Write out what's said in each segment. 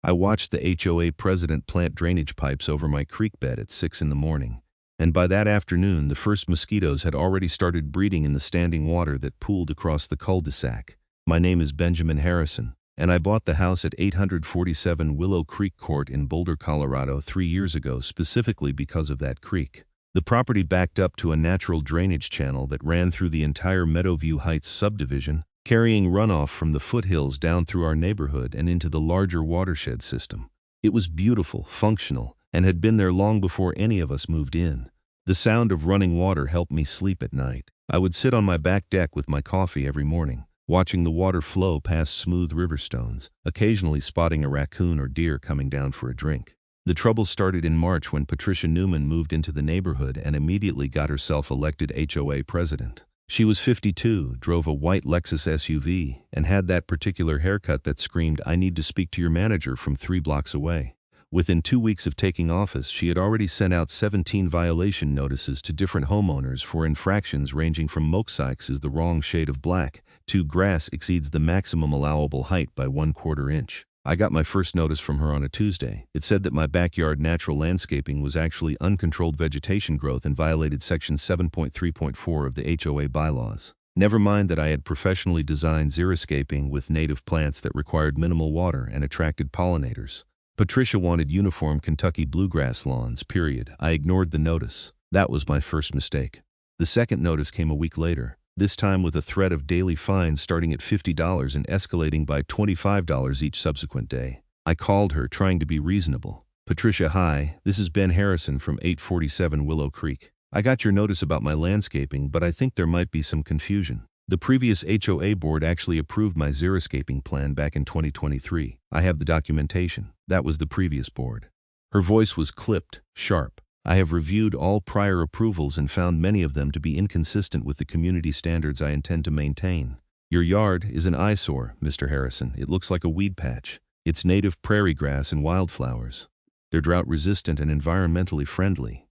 I watched the HOA president plant drainage pipes over my creek bed at 6 in the morning, and by that afternoon the first mosquitoes had already started breeding in the standing water that pooled across the cul-de-sac. My name is Benjamin Harrison, and I bought the house at 847 Willow Creek Court in Boulder, Colorado 3 years ago specifically because of that creek. The property backed up to a natural drainage channel that ran through the entire Meadowview Heights subdivision, carrying runoff from the foothills down through our neighborhood and into the larger watershed system. It was beautiful, functional, and had been there long before any of us moved in. The sound of running water helped me sleep at night. I would sit on my back deck with my coffee every morning, watching the water flow past smooth river stones, occasionally spotting a raccoon or deer coming down for a drink. The trouble started in March when Patricia Newman moved into the neighborhood and immediately got herself elected HOA president. She was 52, drove a white Lexus SUV, and had that particular haircut that screamed, "I need to speak to your manager," from 3 blocks away. Within 2 weeks of taking office, she had already sent out 17 violation notices to different homeowners for infractions ranging from mosaics is the wrong shade of black to grass exceeds the maximum allowable height by 1/4 inch. I got my first notice from her on a Tuesday. It said that my backyard natural landscaping was actually uncontrolled vegetation growth and violated Section 7.3.4 of the HOA bylaws. Never mind that I had professionally designed xeriscaping with native plants that required minimal water and attracted pollinators. Patricia wanted uniform Kentucky bluegrass lawns, period. I ignored the notice. That was my first mistake. The second notice came a week later, this time with a threat of daily fines starting at $50 and escalating by $25 each subsequent day. I called her, trying to be reasonable. "Patricia, hi, this is Ben Harrison from 847 Willow Creek. I got your notice about my landscaping, but I think there might be some confusion. The previous HOA board actually approved my xeriscaping plan back in 2023. I have the documentation. That was the previous board." Her voice was clipped, sharp. "I have reviewed all prior approvals and found many of them to be inconsistent with the community standards I intend to maintain. Your yard is an eyesore, Mr. Harrison. It looks like a weed patch. It's native prairie grass and wildflowers. They're drought-resistant and environmentally friendly.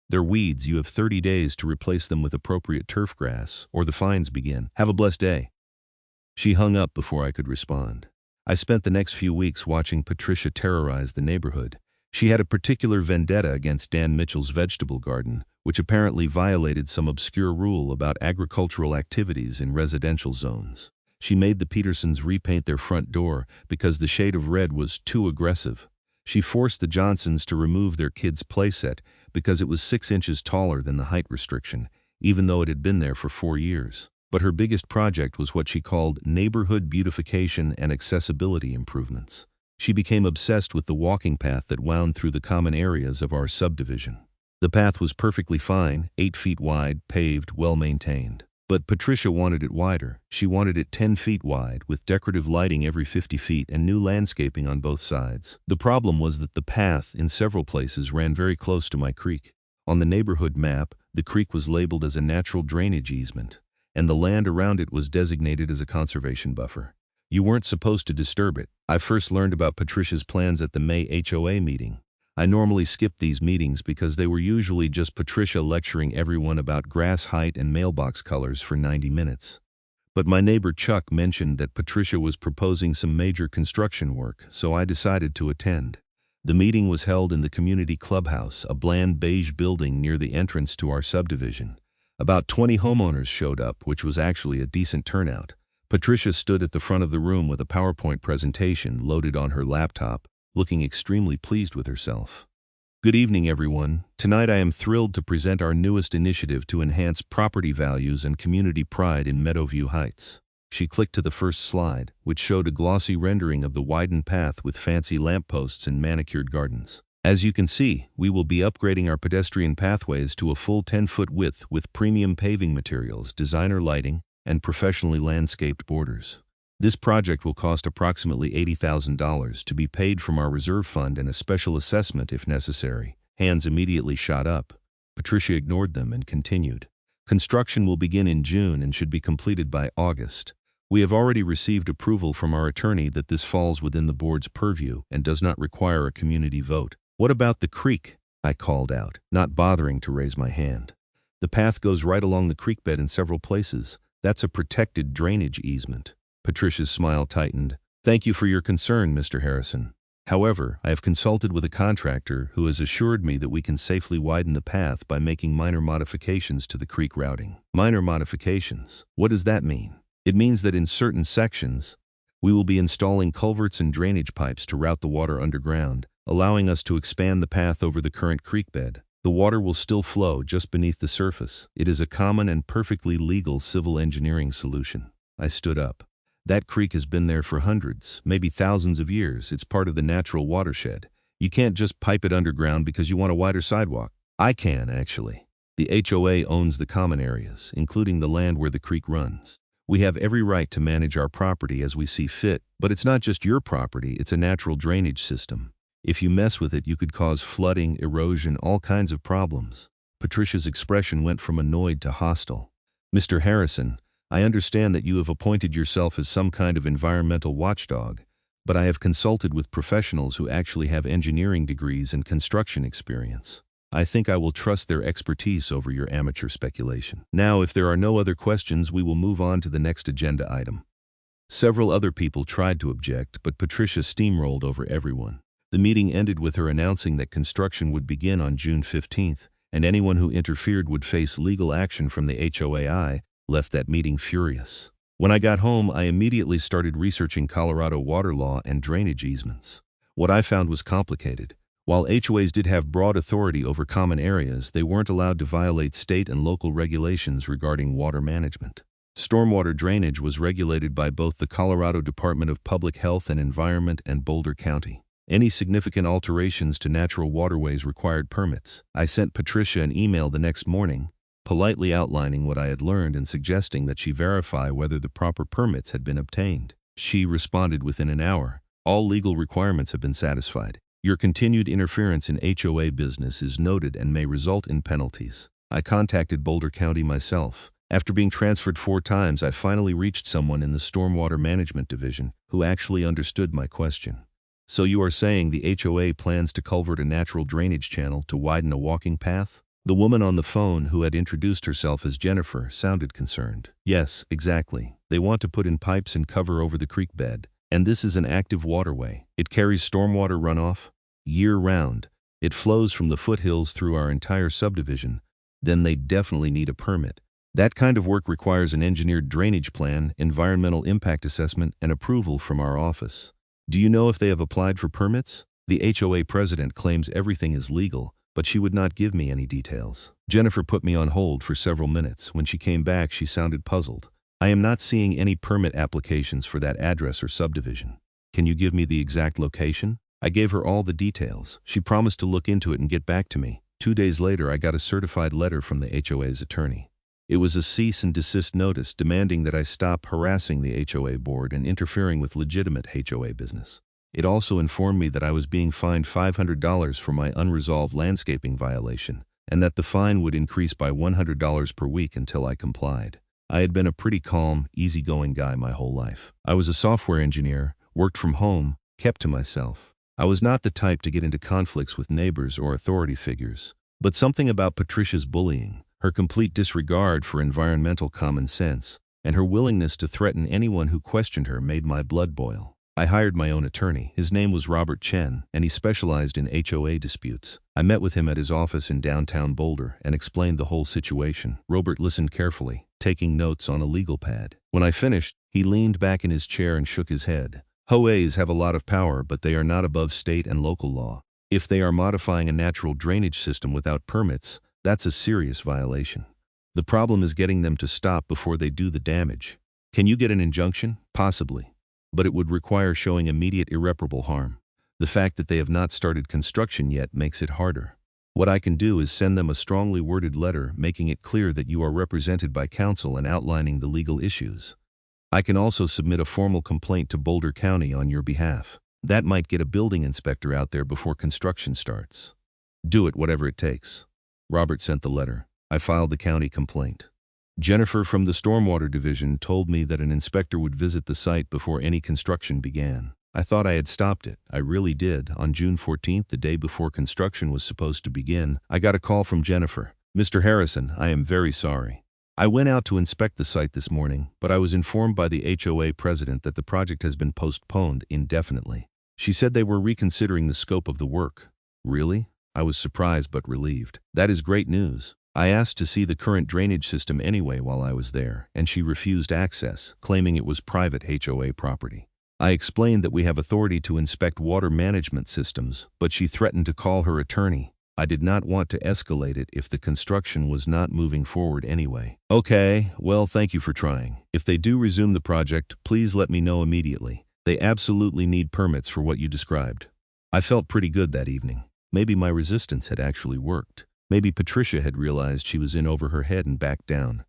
They're weeds. You have 30 days to replace them with appropriate turf grass, or the fines begin. Have a blessed day." She hung up before I could respond. I spent the next few weeks watching Patricia terrorize the neighborhood. She had a particular vendetta against Dan Mitchell's vegetable garden, which apparently violated some obscure rule about agricultural activities in residential zones. She made the Petersons repaint their front door because the shade of red was too aggressive. She forced the Johnsons to remove their kids' playset because it was 6 inches taller than the height restriction, even though it had been there for 4 years. But her biggest project was what she called neighborhood beautification and accessibility improvements. She became obsessed with the walking path that wound through the common areas of our subdivision. The path was perfectly fine, 8 feet wide, paved, well-maintained. But Patricia wanted it wider. She wanted it 10 feet wide, with decorative lighting every 50 feet and new landscaping on both sides. The problem was that the path, in several places, ran very close to my creek. On the neighborhood map, the creek was labeled as a natural drainage easement, and the land around it was designated as a conservation buffer. You weren't supposed to disturb it. I first learned about Patricia's plans at the May HOA meeting. I normally skipped these meetings because they were usually just Patricia lecturing everyone about grass height and mailbox colors for 90 minutes. But my neighbor Chuck mentioned that Patricia was proposing some major construction work, so I decided to attend. The meeting was held in the community clubhouse, a bland beige building near the entrance to our subdivision. About 20 homeowners showed up, which was actually a decent turnout. Patricia stood at the front of the room with a PowerPoint presentation loaded on her laptop, looking extremely pleased with herself. "Good evening, everyone. Tonight I am thrilled to present our newest initiative to enhance property values and community pride in Meadowview Heights." She clicked to the first slide, which showed a glossy rendering of the Widen path with fancy lampposts and manicured gardens. "As you can see, we will be upgrading our pedestrian pathways to a full 10-foot width with premium paving materials, designer lighting, and professionally landscaped borders. This project will cost approximately $80,000 to be paid from our reserve fund and a special assessment if necessary." Hands immediately shot up. Patricia ignored them and continued. "Construction will begin in June and should be completed by August. We have already received approval from our attorney that this falls within the board's purview and does not require a community vote." "What about the creek?" I called out, not bothering to raise my hand. "The path goes right along the creek bed in several places. That's a protected drainage easement." Patricia's smile tightened. "Thank you for your concern, Mr. Harrison. However, I have consulted with a contractor who has assured me that we can safely widen the path by making minor modifications to the creek routing. Minor modifications. What does that mean? It means that in certain sections, we will be installing culverts and drainage pipes to route the water underground, allowing us to expand the path over the current creek bed. The water will still flow just beneath the surface. It is a common and perfectly legal civil engineering solution. I stood up. That creek has been there for hundreds, maybe thousands of years. It's part of the natural watershed. You can't just pipe it underground because you want a wider sidewalk. I can, actually. The HOA owns the common areas, including the land where the creek runs. We have every right to manage our property as we see fit, but it's not just your property, it's a natural drainage system. If you mess with it, you could cause flooding, erosion, all kinds of problems. Patricia's expression went from annoyed to hostile. Mr. Harrison, I understand that you have appointed yourself as some kind of environmental watchdog, but I have consulted with professionals who actually have engineering degrees and construction experience. I think I will trust their expertise over your amateur speculation. Now, if there are no other questions, we will move on to the next agenda item. Several other people tried to object, but Patricia steamrolled over everyone. The meeting ended with her announcing that construction would begin on June 15th, and anyone who interfered would face legal action from the HOA. Left that meeting furious. When I got home, I immediately started researching Colorado water law and drainage easements. What I found was complicated. While HOAs did have broad authority over common areas, they weren't allowed to violate state and local regulations regarding water management. Stormwater drainage was regulated by both the Colorado Department of Public Health and Environment and Boulder County. Any significant alterations to natural waterways required permits. I sent Patricia an email the next morning, politely outlining what I had learned and suggesting that she verify whether the proper permits had been obtained. She responded within an hour. All legal requirements have been satisfied. Your continued interference in HOA business is noted and may result in penalties. I contacted Boulder County myself. After being transferred 4 times, I finally reached someone in the Stormwater Management Division who actually understood my question. So you are saying the HOA plans to culvert a natural drainage channel to widen a walking path? The woman on the phone, who had introduced herself as Jennifer, sounded concerned. Yes, exactly. They want to put in pipes and cover over the creek bed. And this is an active waterway. It carries stormwater runoff year-round. It flows from the foothills through our entire subdivision. Then they definitely need a permit. That kind of work requires an engineered drainage plan, environmental impact assessment, and approval from our office. Do you know if they have applied for permits? The HOA president claims everything is legal, but she would not give me any details. Jennifer put me on hold for several minutes. When she came back, she sounded puzzled. I am not seeing any permit applications for that address or subdivision. Can you give me the exact location? I gave her all the details. She promised to look into it and get back to me. 2 days later, I got a certified letter from the HOA's attorney. It was a cease and desist notice demanding that I stop harassing the HOA board and interfering with legitimate HOA business. It also informed me that I was being fined $500 for my unresolved landscaping violation, and that the fine would increase by $100 per week until I complied. I had been a pretty calm, easygoing guy my whole life. I was a software engineer, worked from home, kept to myself. I was not the type to get into conflicts with neighbors or authority figures. But something about Patricia's bullying, her complete disregard for environmental common sense, and her willingness to threaten anyone who questioned her made my blood boil. I hired my own attorney. His name was Robert Chen, and he specialized in HOA disputes. I met with him at his office in downtown Boulder and explained the whole situation. Robert listened carefully, taking notes on a legal pad. When I finished, he leaned back in his chair and shook his head. HOAs have a lot of power, but they are not above state and local law. If they are modifying a natural drainage system without permits, that's a serious violation. The problem is getting them to stop before they do the damage. Can you get an injunction? Possibly. But it would require showing immediate irreparable harm. The fact that they have not started construction yet makes it harder. What I can do is send them a strongly worded letter making it clear that you are represented by counsel and outlining the legal issues. I can also submit a formal complaint to Boulder County on your behalf. That might get a building inspector out there before construction starts. Do it, whatever it takes. Robert sent the letter. I filed the county complaint. Jennifer from the Stormwater Division told me that an inspector would visit the site before any construction began. I thought I had stopped it. I really did. On June 14th, the day before construction was supposed to begin, I got a call from Jennifer. Mr. Harrison, I am very sorry. I went out to inspect the site this morning, but I was informed by the HOA president that the project has been postponed indefinitely. She said they were reconsidering the scope of the work. Really? I was surprised but relieved. That is great news. I asked to see the current drainage system anyway while I was there, and she refused access, claiming it was private HOA property. I explained that we have authority to inspect water management systems, but she threatened to call her attorney. I did not want to escalate it if the construction was not moving forward anyway. Okay, well, thank you for trying. If they do resume the project, please let me know immediately. They absolutely need permits for what you described. I felt pretty good that evening. Maybe my resistance had actually worked. Maybe Patricia had realized she was in over her head and backed down.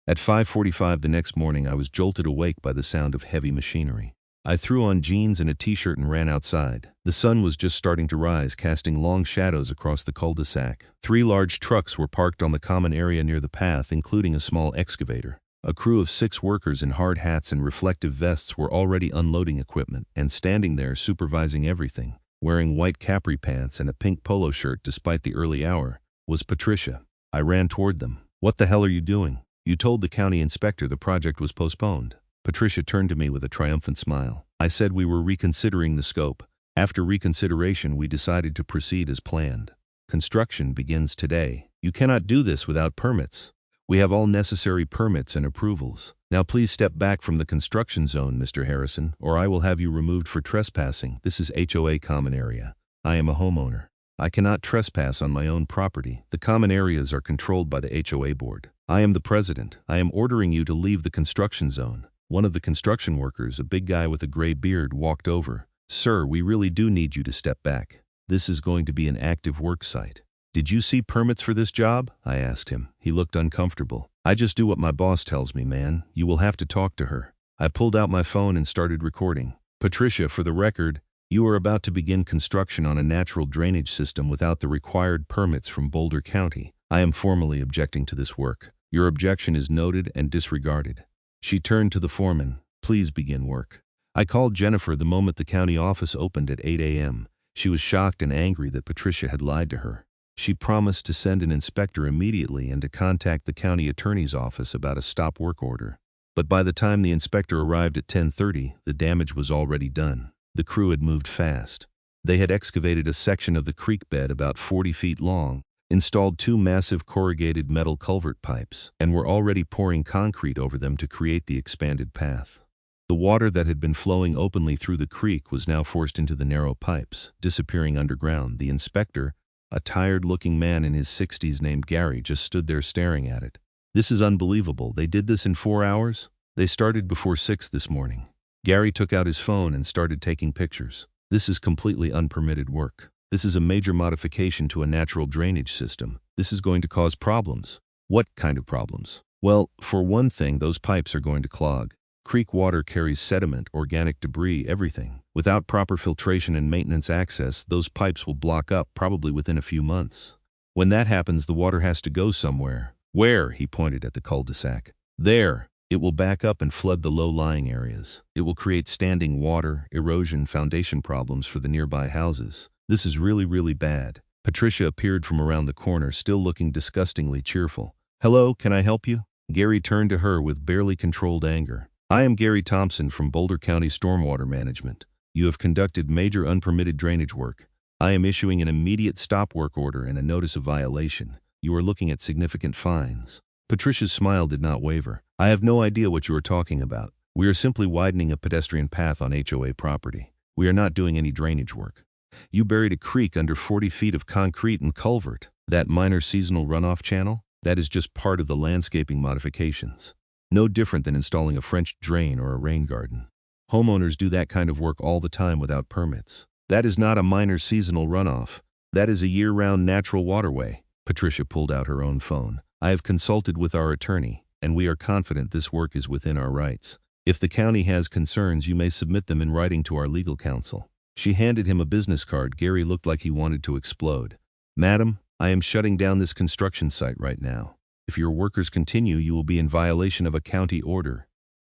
At 5:45 the next morning, I was jolted awake by the sound of heavy machinery. I threw on jeans and a t-shirt and ran outside. The sun was just starting to rise, casting long shadows across the cul-de-sac. 3 large trucks were parked on the common area near the path, including a small excavator. A crew of 6 workers in hard hats and reflective vests were already unloading equipment, and standing there supervising everything, wearing white capri pants and a pink polo shirt despite the early hour, was Patricia. I ran toward them. "What the hell are you doing? You told the county inspector the project was postponed." Patricia turned to me with a triumphant smile. "I said we were reconsidering the scope. After reconsideration, we decided to proceed as planned. Construction begins today. You cannot do this without permits. We have all necessary permits and approvals. Now please step back from the construction zone, Mr. Harrison, or I will have you removed for trespassing. This is HOA common area. I am a homeowner. I cannot trespass on my own property. The common areas are controlled by the HOA board. I am the president. I am ordering you to leave the construction zone." One of the construction workers, a big guy with a gray beard, walked over. "Sir, we really do need you to step back. This is going to be an active work site." "Did you see permits for this job?" I asked him. He looked uncomfortable. "I just do what my boss tells me, man. You will have to talk to her." I pulled out my phone and started recording. "Patricia, for the record, you are about to begin construction on a natural drainage system without the required permits from Boulder County. I am formally objecting to this work. Your objection is noted and disregarded." She turned to the foreman. "Please begin work." I called Jennifer the moment the county office opened at 8 a.m. She was shocked and angry that Patricia had lied to her. She promised to send an inspector immediately and to contact the county attorney's office about a stop work order. But by the time the inspector arrived at 10:30, the damage was already done. The crew had moved fast. They had excavated a section of the creek bed about 40 feet long, installed 2 massive corrugated metal culvert pipes, and were already pouring concrete over them to create the expanded path. The water that had been flowing openly through the creek was now forced into the narrow pipes, disappearing underground. The inspector, a tired-looking man in his 60s named Gary, just stood there staring at it. "This is unbelievable. They did this in 4 hours? They started before 6 this morning." Gary took out his phone and started taking pictures. "This is completely unpermitted work. This is a major modification to a natural drainage system. This is going to cause problems." "What kind of problems?" "Well, for one thing, those pipes are going to clog. Creek water carries sediment, organic debris, everything. Without proper filtration and maintenance access, those pipes will block up probably within a few months. When that happens, the water has to go somewhere." "Where?" He pointed at the cul-de-sac. "There. It will back up and flood the low-lying areas. It will create standing water, erosion, foundation problems for the nearby houses. This is really, really bad." Patricia appeared from around the corner, still looking disgustingly cheerful. "Hello, can I help you?" Gary turned to her with barely controlled anger. "I am Gary Thompson from Boulder County Stormwater Management. You have conducted major unpermitted drainage work. I am issuing an immediate stop work order and a notice of violation. You are looking at significant fines." Patricia's smile did not waver. "I have no idea what you are talking about. We are simply widening a pedestrian path on HOA property. We are not doing any drainage work. You buried a creek under 40 feet of concrete and culvert. That minor seasonal runoff channel? That is just part of the landscaping modifications. No different than installing a French drain or a rain garden. Homeowners do that kind of work all the time without permits. That is not a minor seasonal runoff. That is a year-round natural waterway." Patricia pulled out her own phone. "I have consulted with our attorney, and we are confident this work is within our rights. If the county has concerns, you may submit them in writing to our legal counsel." She handed him a business card. Gary looked like he wanted to explode. "Madam, I am shutting down this construction site right now. If your workers continue, you will be in violation of a county order.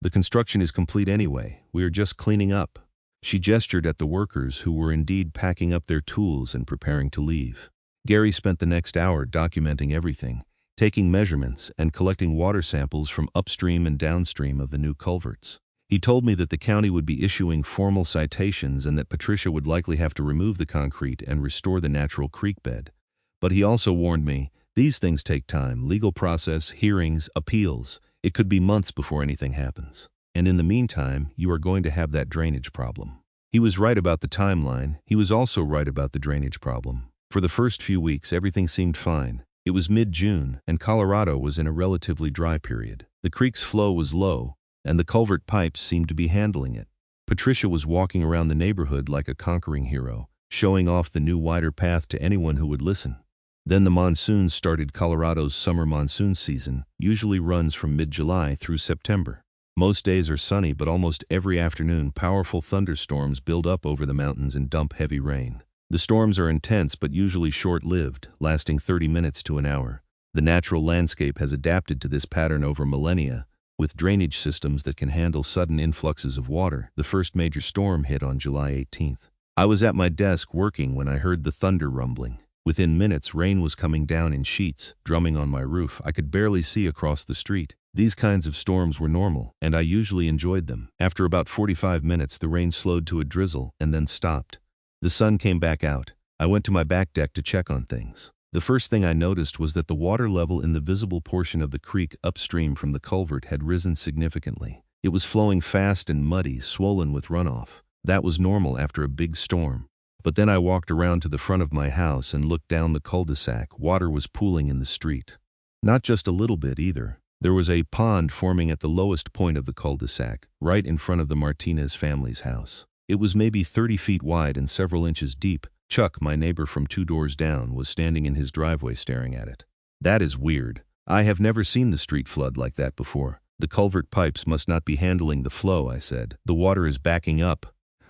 The construction is complete anyway. We are just cleaning up." She gestured at the workers, who were indeed packing up their tools and preparing to leave. Gary spent the next hour documenting everything, taking measurements and collecting water samples from upstream and downstream of the new culverts. He told me that the county would be issuing formal citations and that Patricia would likely have to remove the concrete and restore the natural creek bed. But he also warned me, these things take time, legal process, hearings, appeals. It could be months before anything happens. And in the meantime, you are going to have that drainage problem. He was right about the timeline. He was also right about the drainage problem. For the first few weeks, everything seemed fine. It was mid-June, and Colorado was in a relatively dry period. The creek's flow was low, and the culvert pipes seemed to be handling it. Patricia was walking around the neighborhood like a conquering hero, showing off the new wider path to anyone who would listen. Then the monsoons started. Colorado's summer monsoon season usually runs from mid-July through September. Most days are sunny, but almost every afternoon powerful thunderstorms build up over the mountains and dump heavy rain. The storms are intense but usually short-lived, lasting 30 minutes to an hour. The natural landscape has adapted to this pattern over millennia, with drainage systems that can handle sudden influxes of water. The first major storm hit on July 18th. I was at my desk working when I heard the thunder rumbling. Within minutes, rain was coming down in sheets, drumming on my roof. I could barely see across the street. These kinds of storms were normal, and I usually enjoyed them. After about 45 minutes, the rain slowed to a drizzle and then stopped. The sun came back out. I went to my back deck to check on things. The first thing I noticed was that the water level in the visible portion of the creek upstream from the culvert had risen significantly. It was flowing fast and muddy, swollen with runoff. That was normal after a big storm. But then I walked around to the front of my house and looked down the cul-de-sac. Water was pooling in the street. Not just a little bit either. There was a pond forming at the lowest point of the cul-de-sac, right in front of the Martinez family's house. It was maybe 30 feet wide and several inches deep. Chuck, my neighbor from 2 doors down, was standing in his driveway staring at it. That is weird. I have never seen the street flood like that before. The culvert pipes must not be handling the flow, I said. The water is backing up.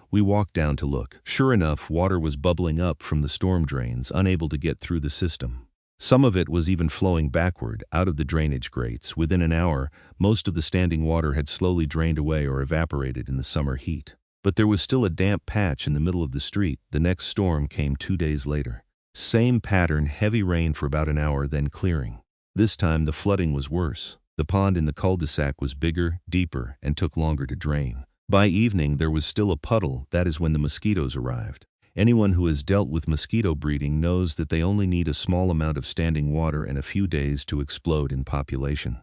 We walked down to look. Sure enough, water was bubbling up from the storm drains, unable to get through the system. Some of it was even flowing backward, out of the drainage grates. Within an hour, most of the standing water had slowly drained away or evaporated in the summer heat. But there was still a damp patch in the middle of the street. The next storm came 2 days later. Same pattern, heavy rain for about an hour, then clearing. This time the flooding was worse. The pond in the cul-de-sac was bigger, deeper, and took longer to drain. By evening, there was still a puddle. That is when the mosquitoes arrived. Anyone who has dealt with mosquito breeding knows that they only need a small amount of standing water and a few days to explode in population.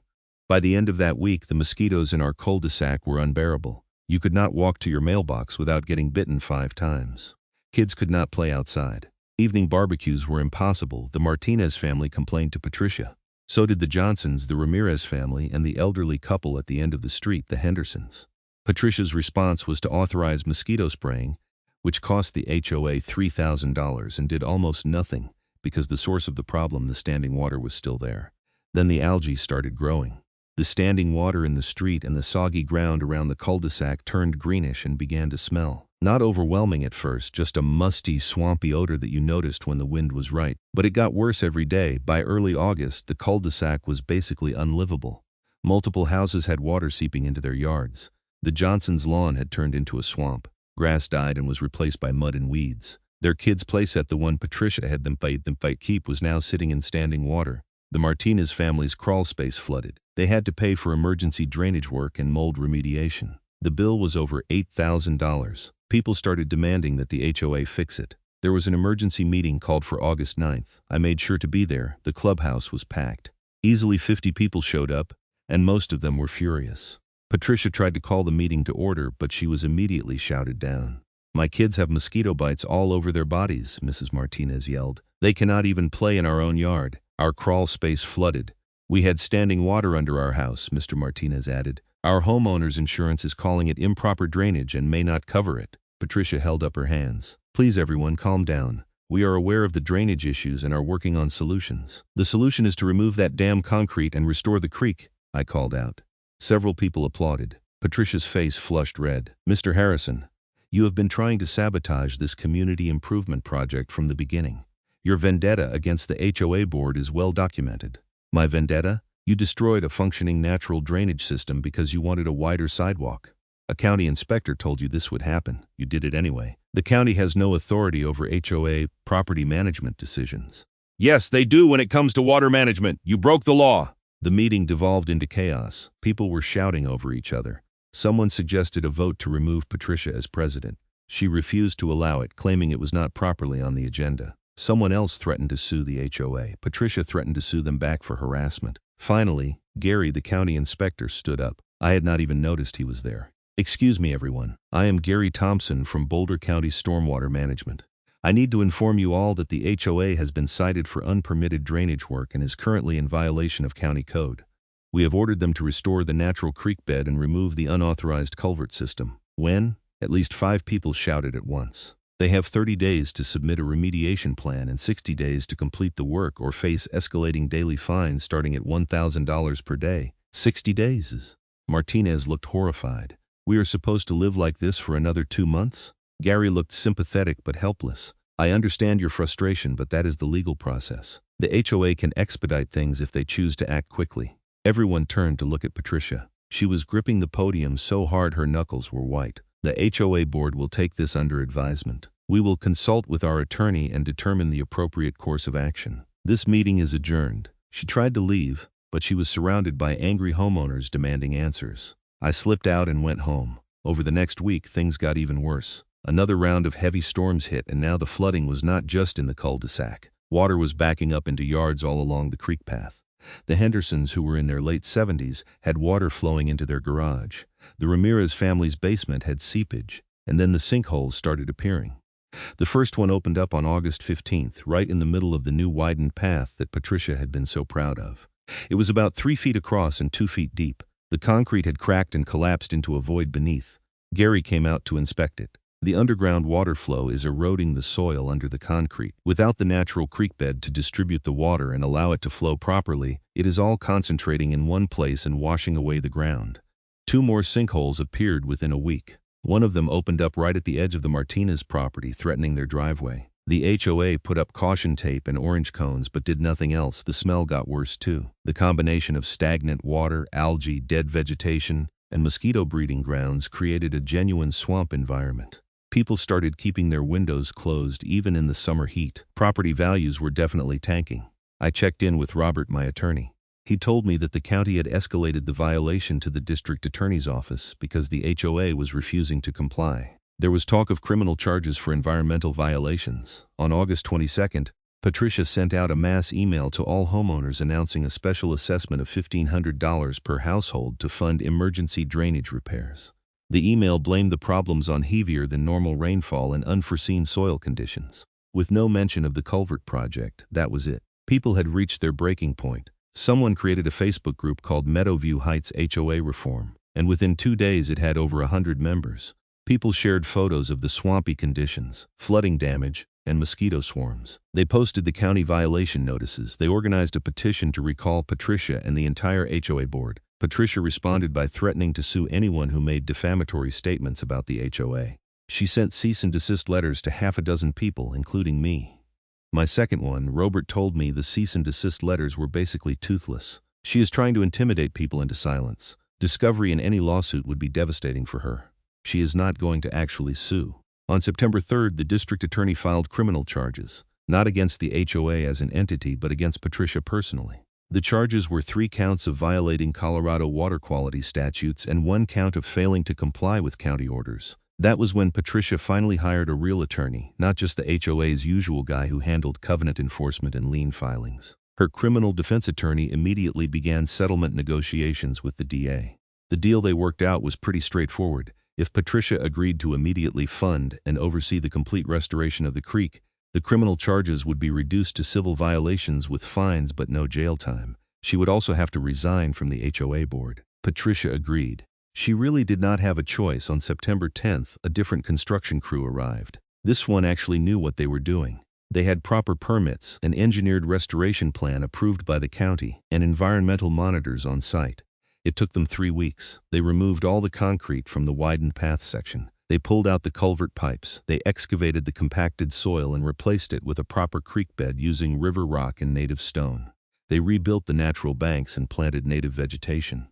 By the end of that week, the mosquitoes in our cul-de-sac were unbearable. You could not walk to your mailbox without getting bitten 5 times. Kids could not play outside. Evening barbecues were impossible. The Martinez family complained to Patricia. So did the Johnsons, the Ramirez family, and the elderly couple at the end of the street, the Hendersons. Patricia's response was to authorize mosquito spraying, which cost the HOA $3,000 and did almost nothing because the source of the problem, the standing water, was still there. Then the algae started growing. The standing water in the street and the soggy ground around the cul-de-sac turned greenish and began to smell. Not overwhelming at first, just a musty, swampy odor that you noticed when the wind was right. But it got worse every day. By early August, the cul-de-sac was basically unlivable. Multiple houses had water seeping into their yards. The Johnsons' lawn had turned into a swamp. Grass died and was replaced by mud and weeds. Their kids' playset, the one Patricia had them fight keep, was now sitting in standing water. The Martinez family's crawl space flooded. They had to pay for emergency drainage work and mold remediation. The bill was over $8,000. People started demanding that the HOA fix it. There was an emergency meeting called for August 9th. I made sure to be there. The clubhouse was packed. Easily 50 people showed up, and most of them were furious. Patricia tried to call the meeting to order, but she was immediately shouted down. "My kids have mosquito bites all over their bodies," Mrs. Martinez yelled. "They cannot even play in our own yard. Our crawl space flooded. We had standing water under our house," Mr. Martinez added. "Our homeowner's insurance is calling it improper drainage and may not cover it." Patricia held up her hands. "Please everyone, calm down. We are aware of the drainage issues and are working on solutions. The solution is to remove that damn concrete and restore the creek," I called out. Several people applauded. Patricia's face flushed red. "Mr. Harrison, you have been trying to sabotage this community improvement project from the beginning. Your vendetta against the HOA board is well documented." "My vendetta? You destroyed a functioning natural drainage system because you wanted a wider sidewalk. A county inspector told you this would happen. You did it anyway. The county has no authority over HOA property management decisions." "Yes, they do when it comes to water management. You broke the law." The meeting devolved into chaos. People were shouting over each other. Someone suggested a vote to remove Patricia as president. She refused to allow it, claiming it was not properly on the agenda. Someone else threatened to sue the HOA. Patricia threatened to sue them back for harassment. Finally, Gary, the county inspector, stood up. I had not even noticed he was there. Excuse me, everyone. I am Gary Thompson from Boulder County Stormwater Management. I need to inform you all that the HOA has been cited for unpermitted drainage work and is currently in violation of county code. We have ordered them to restore the natural creek bed and remove the unauthorized culvert system. When? At least 5 people shouted at once. They have 30 days to submit a remediation plan and 60 days to complete the work or face escalating daily fines starting at $1,000 per day. 60 days. Martinez looked horrified. We are supposed to live like this for another 2 months? Gary looked sympathetic but helpless. I understand your frustration, but that is the legal process. The HOA can expedite things if they choose to act quickly. Everyone turned to look at Patricia. She was gripping the podium so hard her knuckles were white. The HOA board will take this under advisement. We will consult with our attorney and determine the appropriate course of action. This meeting is adjourned. She tried to leave, but she was surrounded by angry homeowners demanding answers. I slipped out and went home. Over the next week, things got even worse. Another round of heavy storms hit, and now the flooding was not just in the cul-de-sac. Water was backing up into yards all along the creek path. The Hendersons, who were in their late 70s, had water flowing into their garage. The Ramirez family's basement had seepage, and then the sinkholes started appearing. The first one opened up on August 15th, right in the middle of the new widened path that Patricia had been so proud of. It was about 3 feet across and 2 feet deep. The concrete had cracked and collapsed into a void beneath. Gary came out to inspect it. The underground water flow is eroding the soil under the concrete. Without the natural creek bed to distribute the water and allow it to flow properly, it is all concentrating in one place and washing away the ground. 2 more sinkholes appeared within a week. One of them opened up right at the edge of the Martinez property, threatening their driveway. The HOA put up caution tape and orange cones but did nothing else. The smell got worse too. The combination of stagnant water, algae, dead vegetation, and mosquito breeding grounds created a genuine swamp environment. People started keeping their windows closed even in the summer heat. Property values were definitely tanking. I checked in with Robert, my attorney. He told me that the county had escalated the violation to the district attorney's office because the HOA was refusing to comply. There was talk of criminal charges for environmental violations. On August 22nd, Patricia sent out a mass email to all homeowners announcing a special assessment of $1,500 per household to fund emergency drainage repairs. The email blamed the problems on heavier than normal rainfall and unforeseen soil conditions. With no mention of the culvert project, that was it. People had reached their breaking point. Someone created a Facebook group called Meadowview Heights HOA Reform, and within 2 days it had over 100 members. People shared photos of the swampy conditions, flooding damage, and mosquito swarms. They posted the county violation notices. They organized a petition to recall Patricia and the entire HOA board. Patricia responded by threatening to sue anyone who made defamatory statements about the HOA. She sent cease and desist letters to 6 people, including me. My second one, Robert, told me the cease and desist letters were basically toothless. She is trying to intimidate people into silence. Discovery in any lawsuit would be devastating for her. She is not going to actually sue. On September 3rd, the district attorney filed criminal charges, not against the HOA as an entity but against Patricia personally. The charges were 3 counts of violating Colorado water quality statutes and 1 count of failing to comply with county orders. That was when Patricia finally hired a real attorney, not just the HOA's usual guy who handled covenant enforcement and lien filings. Her criminal defense attorney immediately began settlement negotiations with the DA. The deal they worked out was pretty straightforward. If Patricia agreed to immediately fund and oversee the complete restoration of the creek, the criminal charges would be reduced to civil violations with fines but no jail time. She would also have to resign from the HOA board. Patricia agreed. She really did not have a choice. On September 10th, a different construction crew arrived. This one actually knew what they were doing. They had proper permits, an engineered restoration plan approved by the county, and environmental monitors on site. It took them 3 weeks. They removed all the concrete from the widened path section. They pulled out the culvert pipes. They excavated the compacted soil and replaced it with a proper creek bed using river rock and native stone. They rebuilt the natural banks and planted native vegetation.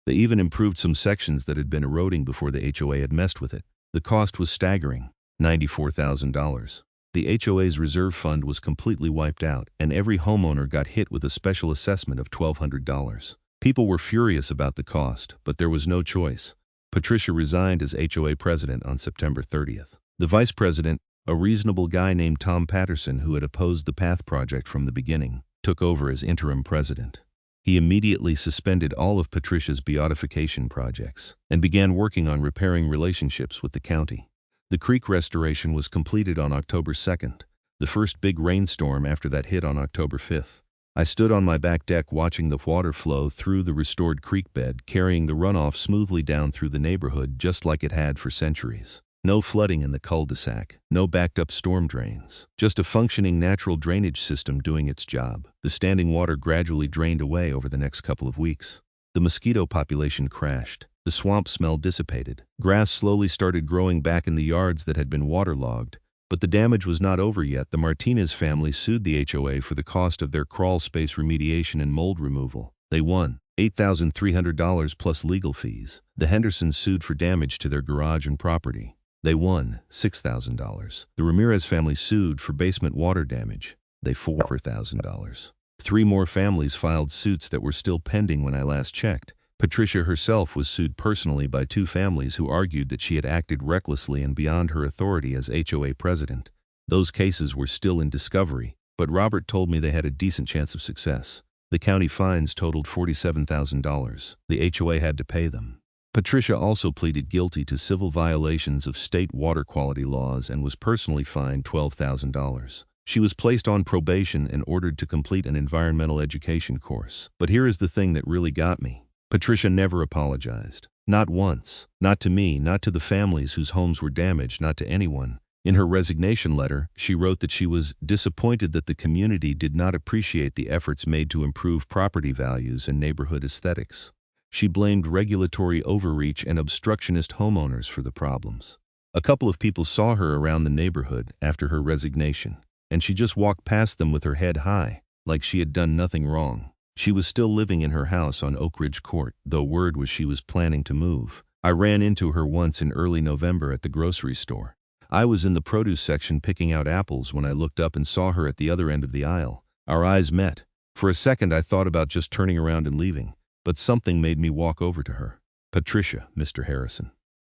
They even improved some sections that had been eroding before the HOA had messed with it. The cost was staggering, $94,000. The HOA's reserve fund was completely wiped out, and every homeowner got hit with a special assessment of $1,200. People were furious about the cost, but there was no choice. Patricia resigned as HOA president on September 30th. The vice president, a reasonable guy named Tom Patterson who had opposed the PATH project from the beginning, took over as interim president. He immediately suspended all of Patricia's beautification projects and began working on repairing relationships with the county. The creek restoration was completed on October 2nd, the first big rainstorm after that hit on October 5th. I stood on my back deck watching the water flow through the restored creek bed, carrying the runoff smoothly down through the neighborhood just like it had for centuries. No flooding in the cul-de-sac, no backed-up storm drains, just a functioning natural drainage system doing its job. The standing water gradually drained away over the next couple of weeks. The mosquito population crashed. The swamp smell dissipated. Grass slowly started growing back in the yards that had been waterlogged. But the damage was not over yet. The Martinez family sued the HOA for the cost of their crawl space remediation and mold removal. They won $8,300 plus legal fees. The Hendersons sued for damage to their garage and property. They won $6,000. The Ramirez family sued for basement water damage. They won $4,000. 3 more families filed suits that were still pending when I last checked. Patricia herself was sued personally by 2 families who argued that she had acted recklessly and beyond her authority as HOA president. Those cases were still in discovery, but Robert told me they had a decent chance of success. The county fines totaled $47,000. The HOA had to pay them. Patricia also pleaded guilty to civil violations of state water quality laws and was personally fined $12,000. She was placed on probation and ordered to complete an environmental education course. But here is the thing that really got me. Patricia never apologized. Not once. Not to me, not to the families whose homes were damaged, not to anyone. In her resignation letter, she wrote that she was disappointed that the community did not appreciate the efforts made to improve property values and neighborhood aesthetics. She blamed regulatory overreach and obstructionist homeowners for the problems. A couple of people saw her around the neighborhood after her resignation, and she just walked past them with her head high, like she had done nothing wrong. She was still living in her house on Oak Ridge Court, though word was she was planning to move. I ran into her once in early November at the grocery store. I was in the produce section picking out apples when I looked up and saw her at the other end of the aisle. Our eyes met. For a second I thought about just turning around and leaving. But something made me walk over to her. "Patricia, Mr. Harrison."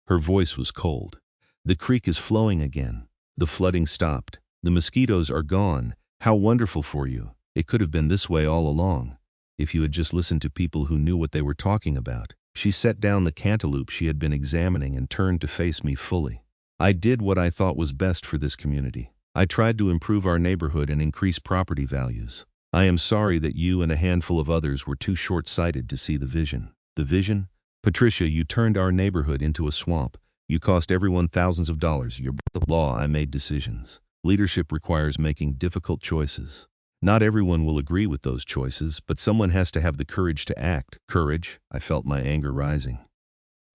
Her voice was cold. "The creek is flowing again. The flooding stopped. The mosquitoes are gone. How wonderful for you. It could have been this way all along, if you had just listened to people who knew what they were talking about." She set down the cantaloupe she had been examining and turned to face me fully. "I did what I thought was best for this community. I tried to improve our neighborhood and increase property values. I am sorry that you and a handful of others were too short-sighted to see the vision." "The vision? Patricia, you turned our neighborhood into a swamp. You cost everyone thousands of dollars. You broke the law. I made decisions. Leadership requires making difficult choices. Not everyone will agree with those choices, but someone has to have the courage to act." "Courage?" I felt my anger rising.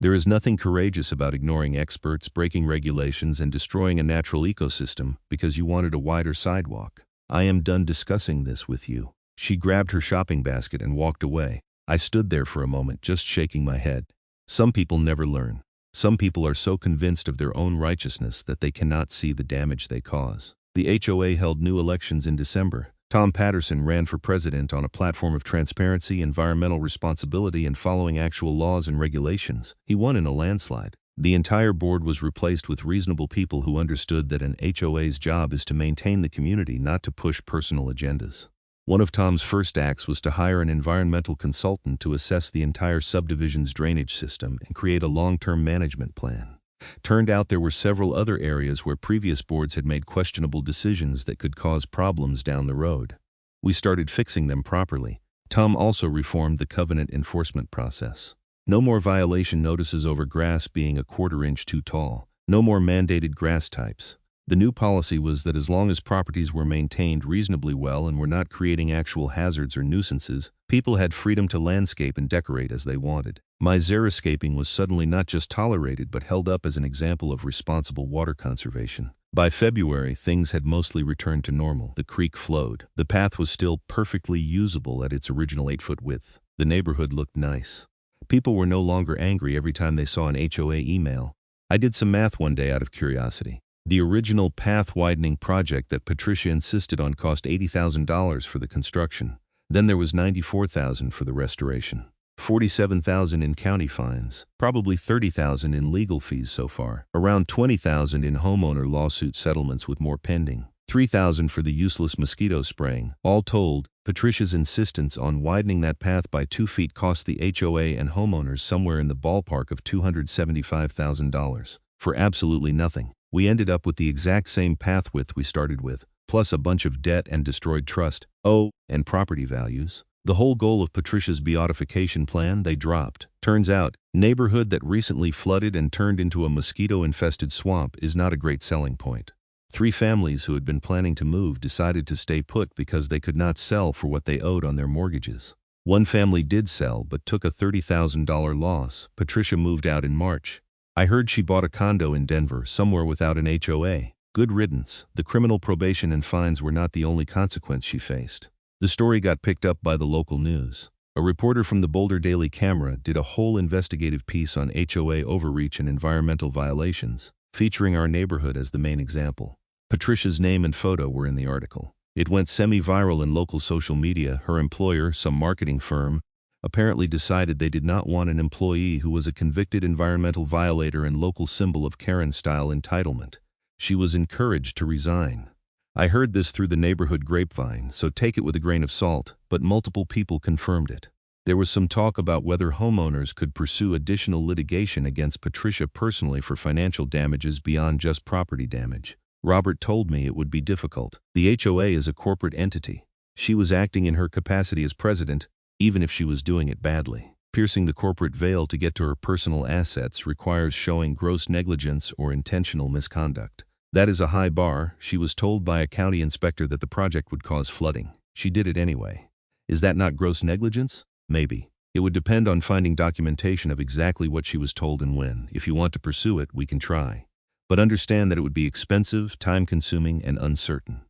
"There is nothing courageous about ignoring experts, breaking regulations, and destroying a natural ecosystem because you wanted a wider sidewalk. I am done discussing this with you." She grabbed her shopping basket and walked away. I stood there for a moment, just shaking my head. Some people never learn. Some people are so convinced of their own righteousness that they cannot see the damage they cause. The HOA held new elections in December. Tom Patterson ran for president on a platform of transparency, environmental responsibility, and following actual laws and regulations. He won in a landslide. The entire board was replaced with reasonable people who understood that an HOA's job is to maintain the community, not to push personal agendas. One of Tom's first acts was to hire an environmental consultant to assess the entire subdivision's drainage system and create a long-term management plan. Turned out there were several other areas where previous boards had made questionable decisions that could cause problems down the road. We started fixing them properly. Tom also reformed the covenant enforcement process. No more violation notices over grass being a quarter-inch too tall. No more mandated grass types. The new policy was that as long as properties were maintained reasonably well and were not creating actual hazards or nuisances, people had freedom to landscape and decorate as they wanted. My xeriscaping was suddenly not just tolerated but held up as an example of responsible water conservation. By February, things had mostly returned to normal. The creek flowed. The path was still perfectly usable at its original 8-foot width. The neighborhood looked nice. People were no longer angry every time they saw an HOA email. I did some math one day out of curiosity. The original path widening project that Patricia insisted on cost $80,000 for the construction. Then there was $94,000 for the restoration. $47,000 in county fines, probably $30,000 in legal fees so far, around $20,000 in homeowner lawsuit settlements with more pending, $3,000 for the useless mosquito spraying. All told, Patricia's insistence on widening that path by 2 feet cost the HOA and homeowners somewhere in the ballpark of $275,000 for absolutely nothing. We ended up with the exact same path width we started with, plus a bunch of debt and destroyed trust, and property values. The whole goal of Patricia's beautification plan they dropped. Turns out, neighborhood that recently flooded and turned into a mosquito-infested swamp is not a great selling point. 3 families who had been planning to move decided to stay put because they could not sell for what they owed on their mortgages. One family did sell but took a $30,000 loss. Patricia moved out in March. I heard she bought a condo in Denver, somewhere without an HOA. Good riddance. The criminal probation and fines were not the only consequence she faced. The story got picked up by the local news. A reporter from the Boulder Daily Camera did a whole investigative piece on HOA overreach and environmental violations, featuring our neighborhood as the main example. Patricia's name and photo were in the article. It went semi-viral in local social media. Her employer, some marketing firm, apparently decided they did not want an employee who was a convicted environmental violator and local symbol of Karen-style entitlement. She was encouraged to resign. I heard this through the neighborhood grapevine, so take it with a grain of salt, but multiple people confirmed it. There was some talk about whether homeowners could pursue additional litigation against Patricia personally for financial damages beyond just property damage. Robert told me it would be difficult. The HOA is a corporate entity. She was acting in her capacity as president, even if she was doing it badly. Piercing the corporate veil to get to her personal assets requires showing gross negligence or intentional misconduct. That is a high bar. She was told by a county inspector that the project would cause flooding. She did it anyway. Is that not gross negligence? Maybe. It would depend on finding documentation of exactly what she was told and when. If you want to pursue it, we can try. But understand that it would be expensive, time-consuming, and uncertain.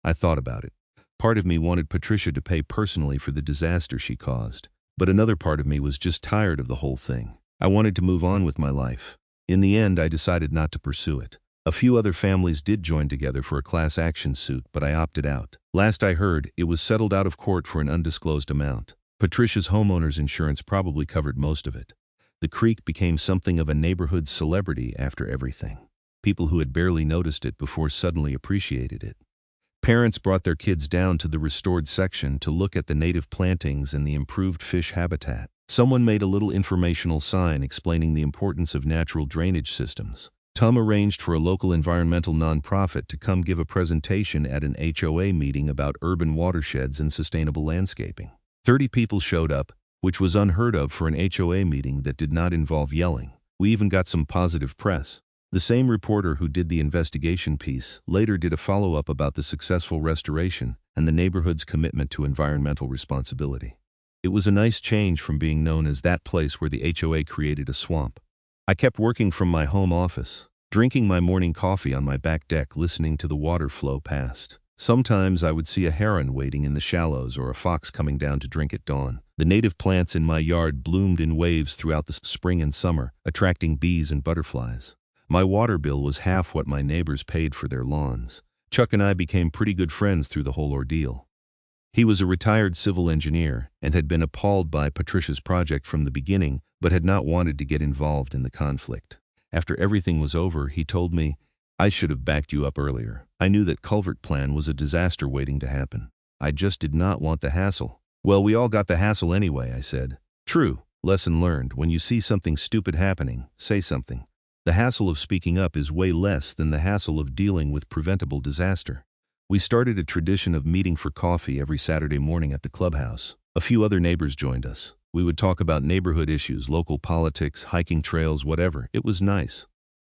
I thought about it. Part of me wanted Patricia to pay personally for the disaster she caused. But another part of me was just tired of the whole thing. I wanted to move on with my life. In the end, I decided not to pursue it. A few other families did join together for a class action suit, but I opted out. Last I heard, it was settled out of court for an undisclosed amount. Patricia's homeowner's insurance probably covered most of it. The creek became something of a neighborhood celebrity after everything. People who had barely noticed it before suddenly appreciated it. Parents brought their kids down to the restored section to look at the native plantings and the improved fish habitat. Someone made a little informational sign explaining the importance of natural drainage systems. Tom arranged for a local environmental nonprofit to come give a presentation at an HOA meeting about urban watersheds and sustainable landscaping. 30 people showed up, which was unheard of for an HOA meeting that did not involve yelling. We even got some positive press. The same reporter who did the investigation piece later did a follow-up about the successful restoration and the neighborhood's commitment to environmental responsibility. It was a nice change from being known as that place where the HOA created a swamp. I kept working from my home office, drinking my morning coffee on my back deck, listening to the water flow past. Sometimes I would see a heron wading in the shallows or a fox coming down to drink at dawn. The native plants in my yard bloomed in waves throughout the spring and summer, attracting bees and butterflies. My water bill was half what my neighbors paid for their lawns. Chuck and I became pretty good friends through the whole ordeal. He was a retired civil engineer and had been appalled by Patricia's project from the beginning, but had not wanted to get involved in the conflict. After everything was over, he told me, "I should have backed you up earlier. I knew that culvert plan was a disaster waiting to happen. I just did not want the hassle." "Well, we all got the hassle anyway," I said. "True. Lesson learned. When you see something stupid happening, say something. The hassle of speaking up is way less than the hassle of dealing with preventable disaster." We started a tradition of meeting for coffee every Saturday morning at the clubhouse. A few other neighbors joined us. We would talk about neighborhood issues, local politics, hiking trails, whatever. It was nice.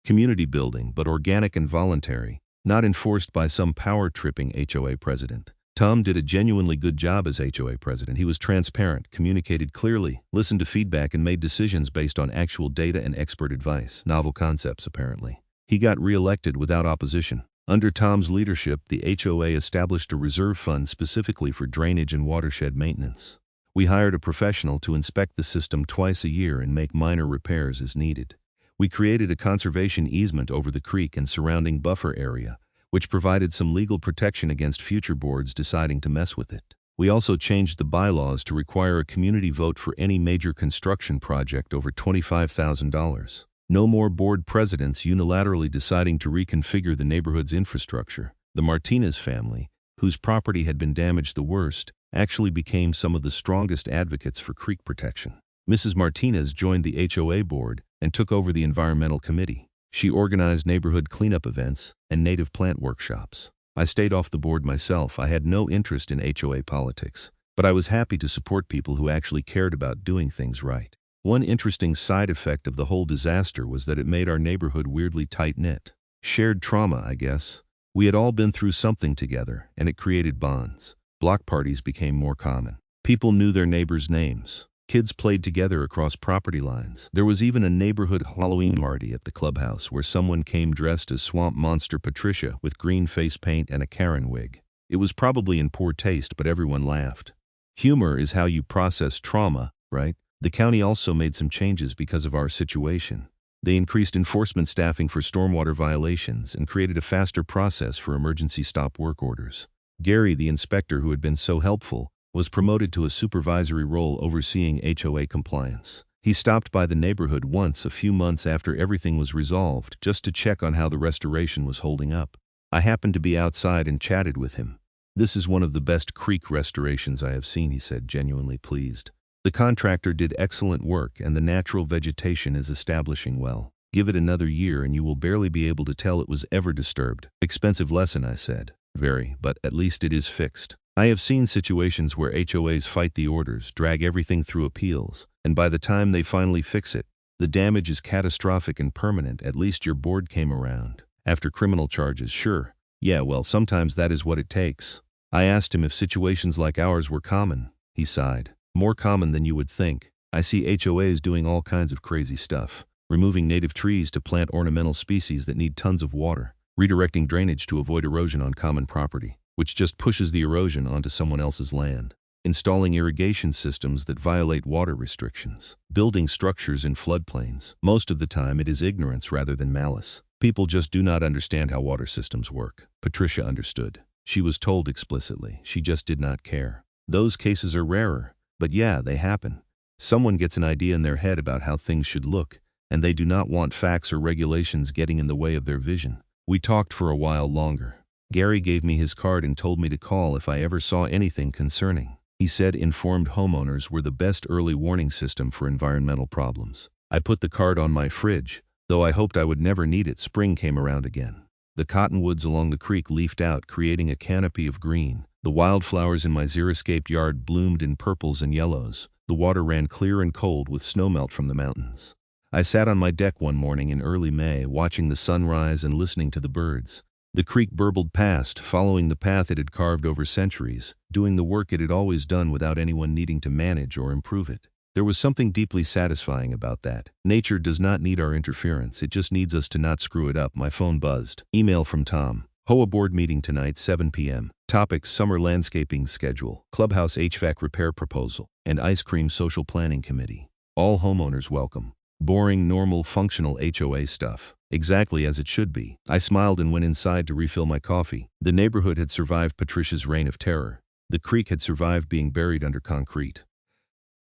Community building, but organic and voluntary, not enforced by some power-tripping HOA president. Tom did a genuinely good job as HOA president. He was transparent, communicated clearly, listened to feedback, and made decisions based on actual data and expert advice. Novel concepts, apparently. He got re-elected without opposition. Under Tom's leadership, the HOA established a reserve fund specifically for drainage and watershed maintenance. We hired a professional to inspect the system twice a year and make minor repairs as needed. We created a conservation easement over the creek and surrounding buffer area, which provided some legal protection against future boards deciding to mess with it. We also changed the bylaws to require a community vote for any major construction project over $25,000. No more board presidents unilaterally deciding to reconfigure the neighborhood's infrastructure. The Martinez family, whose property had been damaged the worst, actually became some of the strongest advocates for creek protection. Mrs. Martinez joined the HOA board and took over the environmental committee. She organized neighborhood cleanup events and native plant workshops. I stayed off the board myself. I had no interest in HOA politics, but I was happy to support people who actually cared about doing things right. One interesting side effect of the whole disaster was that it made our neighborhood weirdly tight-knit. Shared trauma, I guess. We had all been through something together, and it created bonds. Block parties became more common. People knew their neighbors' names. Kids played together across property lines. There was even a neighborhood Halloween party at the clubhouse where someone came dressed as Swamp Monster Patricia with green face paint and a Karen wig. It was probably in poor taste, but everyone laughed. Humor is how you process trauma, right? The county also made some changes because of our situation. They increased enforcement staffing for stormwater violations and created a faster process for emergency stop work orders. Gary, the inspector who had been so helpful, was promoted to a supervisory role overseeing HOA compliance. He stopped by the neighborhood once a few months after everything was resolved just to check on how the restoration was holding up. I happened to be outside and chatted with him. "This is one of the best creek restorations I have seen," he said, genuinely pleased. "The contractor did excellent work and the natural vegetation is establishing well. Give it another year and you will barely be able to tell it was ever disturbed." "Expensive lesson," I said. "Very, but at least it is fixed." I have seen situations where HOAs fight the orders, drag everything through appeals, and by the time they finally fix it, the damage is catastrophic and permanent. At least your board came around. After criminal charges, sure. Yeah, well, sometimes that is what it takes. I asked him if situations like ours were common. He sighed. "More common than you would think. I see HOAs doing all kinds of crazy stuff. Removing native trees to plant ornamental species that need tons of water. Redirecting drainage to avoid erosion on common property, which just pushes the erosion onto someone else's land. Installing irrigation systems that violate water restrictions. Building structures in floodplains. Most of the time it is ignorance rather than malice. People just do not understand how water systems work." Patricia understood. She was told explicitly. She just did not care. Those cases are rarer, but yeah, they happen. Someone gets an idea in their head about how things should look, and they do not want facts or regulations getting in the way of their vision. We talked for a while longer. Gary gave me his card and told me to call if I ever saw anything concerning. He said informed homeowners were the best early warning system for environmental problems. I put the card on my fridge, though I hoped I would never need it. Spring came around again. The cottonwoods along the creek leafed out, creating a canopy of green. The wildflowers in my xeriscaped yard bloomed in purples and yellows. The water ran clear and cold with snowmelt from the mountains. I sat on my deck one morning in early May, watching the sun rise and listening to the birds. The creek burbled past, following the path it had carved over centuries, doing the work it had always done without anyone needing to manage or improve it. There was something deeply satisfying about that. Nature does not need our interference, it just needs us to not screw it up. My phone buzzed. Email from Tom. HOA board meeting tonight, 7 p.m. Topics: summer landscaping schedule, clubhouse HVAC repair proposal, and ice cream social planning committee. All homeowners welcome. Boring, normal, functional HOA stuff. Exactly as it should be. I smiled and went inside to refill my coffee. The neighborhood had survived Patricia's reign of terror. The creek had survived being buried under concrete.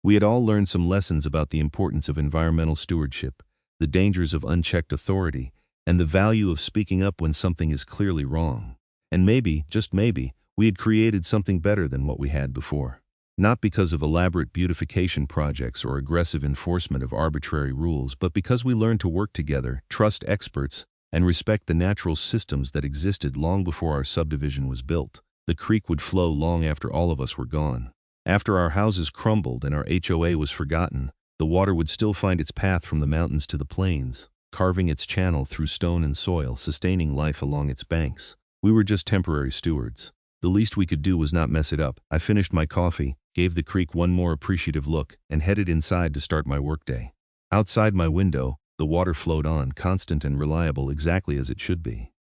We had all learned some lessons about the importance of environmental stewardship, the dangers of unchecked authority, and the value of speaking up when something is clearly wrong. And maybe, just maybe, we had created something better than what we had before. Not because of elaborate beautification projects or aggressive enforcement of arbitrary rules, but because we learned to work together, trust experts, and respect the natural systems that existed long before our subdivision was built. The creek would flow long after all of us were gone. After our houses crumbled and our HOA was forgotten, the water would still find its path from the mountains to the plains, carving its channel through stone and soil, sustaining life along its banks. We were just temporary stewards. The least we could do was not mess it up. I finished my coffee, gave the creek one more appreciative look, and headed inside to start my workday. Outside my window, the water flowed on, constant and reliable, exactly as it should be.